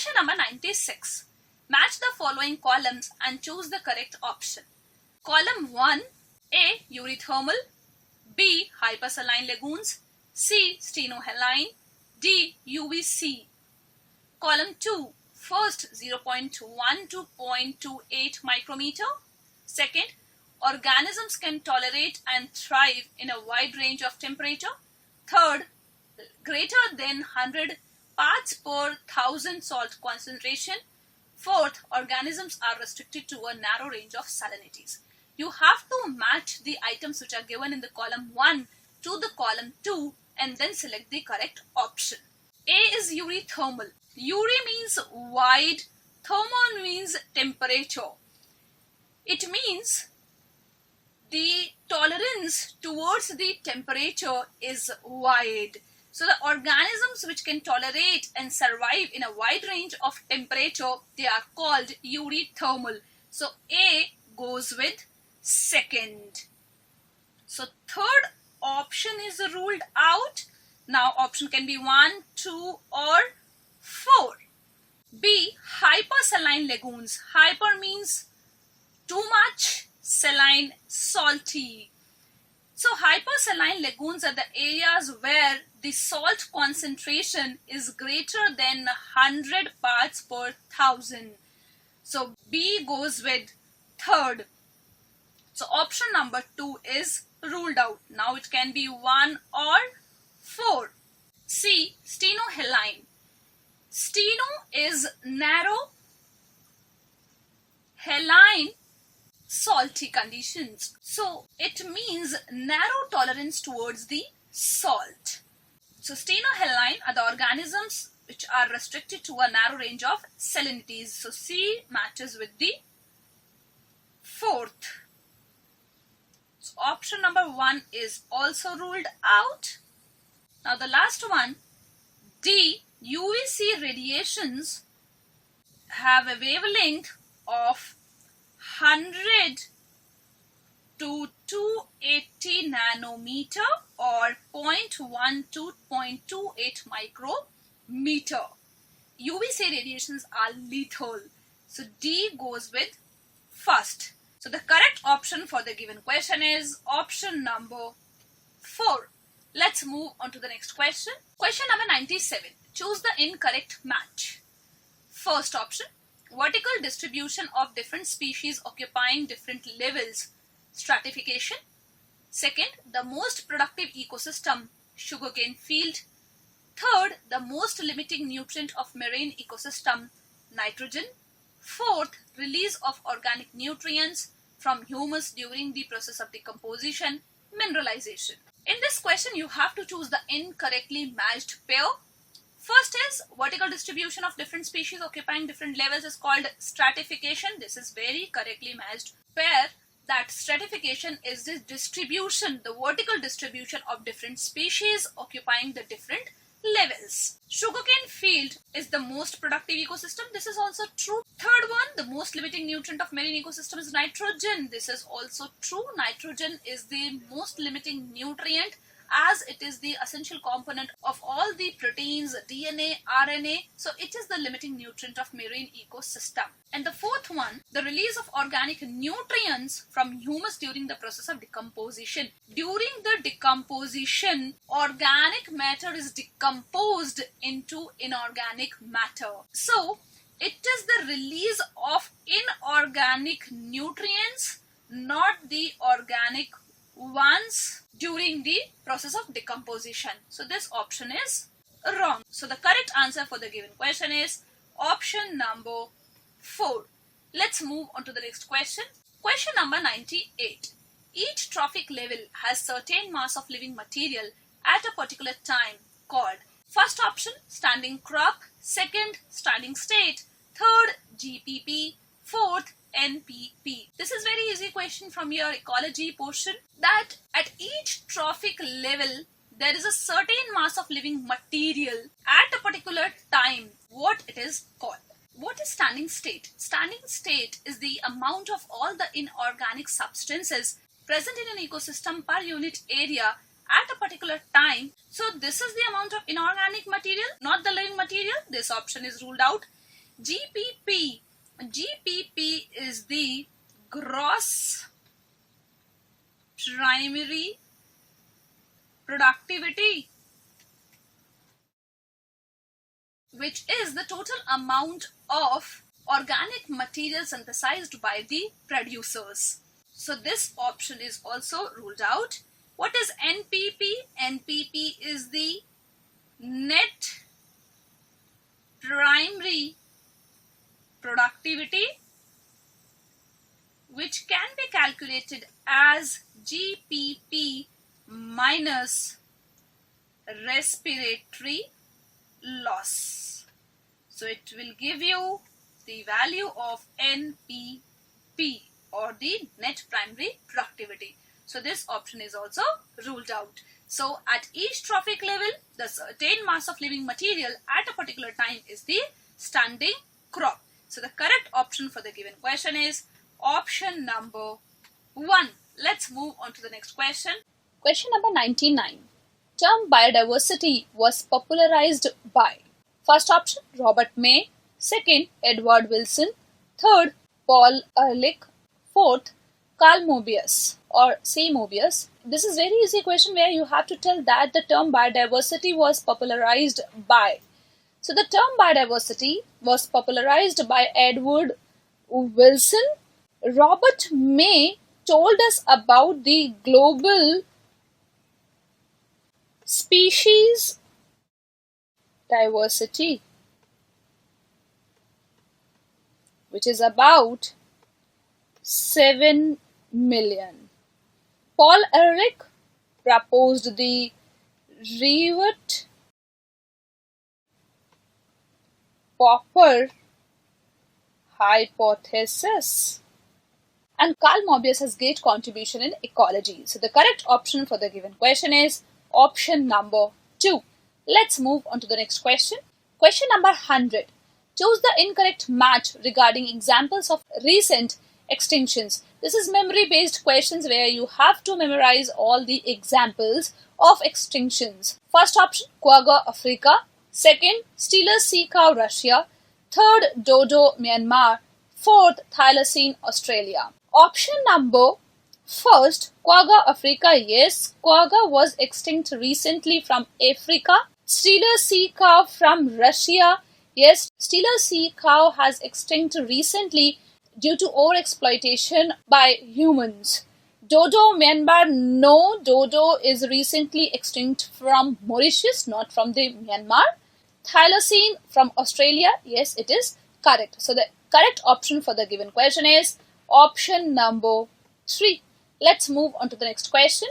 Question number 96. Match the following columns and choose the correct option. Column 1, A. Eurythermal, B. Hypersaline lagoons, C. Stenohaline, D. UVC. Column 2, first 0.1 to 0.28 micrometer. Second, organisms can tolerate and thrive in a wide range of temperature. Third, greater than 100 parts per thousand salt concentration. Fourth, organisms are restricted to a narrow range of salinities. You have to match the items which are given in the column 1 to the column 2 and then select the correct option. A is eurythermal. Eury means wide, thermal means temperature. It means the tolerance towards the temperature is wide. So the organisms which can tolerate and survive in a wide range of temperature, they are called eurythermal. So A goes with second. So third option is ruled out. Now option can be 1, 2 or 4. B. Hypersaline lagoons. Hyper means too much, saline, salty. So hypersaline lagoons are the areas where the salt concentration is greater than 100 parts per thousand. So B goes with third. So option number 2 is ruled out. Now it can be 1 or 4. C. Stenohaline. Steno is narrow, haline, salty conditions. So it means narrow tolerance towards the salt. So stenohaline are the organisms which are restricted to a narrow range of salinities. So C matches with the fourth. So option number 1 is also ruled out. Now the last one, D. UVC radiations have a wavelength of 100 to 280 nanometer or 0.1 to 0.28 micrometer. UVC radiations are lethal. So D goes with first. So the correct option for the given question is option number 4. Let's move on to the next question. Question number 97. Choose the incorrect match. First option, vertical distribution of different species occupying different levels, stratification. Second, the most productive ecosystem, sugarcane field. Third, the most limiting nutrient of marine ecosystem, nitrogen. Fourth, release of organic nutrients from humus during the process of decomposition, mineralization. In this question, you have to choose the incorrectly matched pair. First is vertical distribution of different species occupying different levels is called stratification. This is very correctly matched pair. That stratification is the distribution, the vertical distribution of different species occupying the different levels. Sugarcane field is the most productive ecosystem. This is also true. Third one, the most limiting nutrient of marine ecosystem is nitrogen. This is also true. Nitrogen is the most limiting nutrient as it is the essential component of all the proteins, DNA, RNA. So it is the limiting nutrient of marine ecosystem. And the fourth one, the release of organic nutrients from humus during the process of decomposition. During the decomposition, organic matter is decomposed into inorganic matter. So it is the release of inorganic nutrients, not the organic ones during the process of decomposition. So this option is wrong. So the correct answer for the given question is option number 4. Let's move on to the next question. Question number 98. Each trophic level has certain mass of living material at a particular time called first option standing crop, second standing state, third GPP, fourth NPP. This is very easy question from your ecology portion, that at each trophic level there is a certain mass of living material at a particular time. What it is called? What is standing state? Standing state is the amount of all the inorganic substances present in an ecosystem per unit area at a particular time. So this is the amount of inorganic material, not the living material. This option is ruled out. GPP. GPP is the gross primary productivity, which is the total amount of organic material synthesized by the producers. So this option is also ruled out. What is NPP? NPP is the net primary productivity, which can be calculated as GPP minus respiratory loss. So it will give you the value of NPP, or the net primary productivity. So this option is also ruled out. So at each trophic level, the certain mass of living material at a particular time is the standing crop. So the correct option for the given question is option number 1. Let's move on to the next question. Question number 99. Term biodiversity was popularized by: first option, Robert May; second, Edward Wilson; third, Paul Ehrlich; fourth, Carl Moebius or C. Moebius. This is very easy question where you have to tell that the term biodiversity was popularized by. So the term biodiversity was popularized by Edward Wilson. Robert May told us about the global species diversity, which is about 7 million. Paul Ehrlich proposed the Revert-Popper hypothesis. And Carl Moebius has great contribution in ecology. So the correct option for the given question is option number 2. Let's move on to the next question. Question number 100. Choose the incorrect match regarding examples of recent extinctions. This is memory based questions where you have to memorize all the examples of extinctions. First option, quagga Africa; second, Steller sea cow Russia; third, dodo Myanmar; fourth, thylacine Australia. Option number first, quagga Africa. Yes, quagga was extinct recently from Africa. Steller sea cow from Russia. Yes, Steller sea cow has extinct recently due to overexploitation by humans. Dodo Myanmar, no, dodo is recently extinct from Mauritius, not from the Myanmar. Thylacine from Australia, yes, it is correct. So the correct option for the given question is option number 3. Let's move on to the next question.